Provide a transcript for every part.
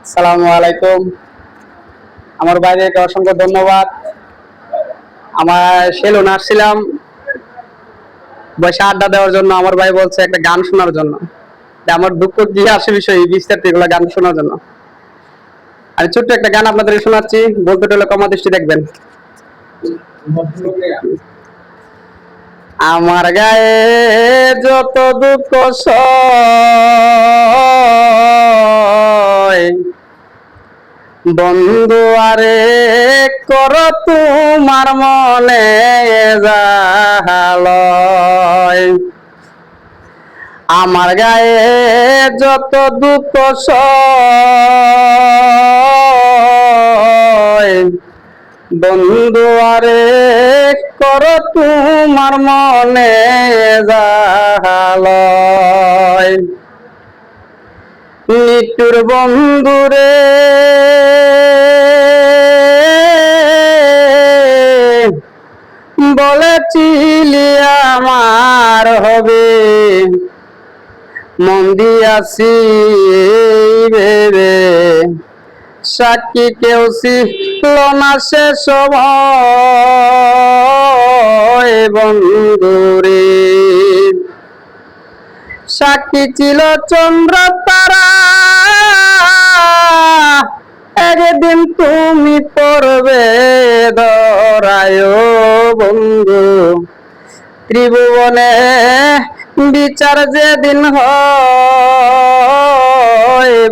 আসসালামু আলাইকুম। আমার বাইরেকে অসংখ্য ধন্যবাদ। আমার সেলুন আসছিলাম বসে আড্ডা দেওয়ার জন্য। আমার ভাই বলছে একটা গান শোনার জন্য। আমার দুঃখ কি আসে বিষয় বিস্তারিত এগুলো গান শোনার জন্য। আমি ছোট্ট একটা গান আপনাদের শোনাচ্ছি, বলতে টলে কমা দৃষ্টি দেখবেন। আমার গায়ে যত দুঃখ সয়, বন্ধু আরে কর তোমার মনে জাহালয়। আমার গায়ে যত দুঃখ সয়, বন্ধু আরে কর তোমার মনে জাহালয়। নিটুর বন্ধুরে বলেছিলি আমার হবে, মন দিয়াছি ভেবে সাক্ষী কেউ ছিল না সে সময় বন্ধুরে। সাক্ষী ছিল চন্দ্র তারা, একদিন তুমি পড়বে ধরায় বন্ধু। ত্রিভুবনে বিচার যেদিন হয়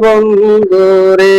বন্ধুরে,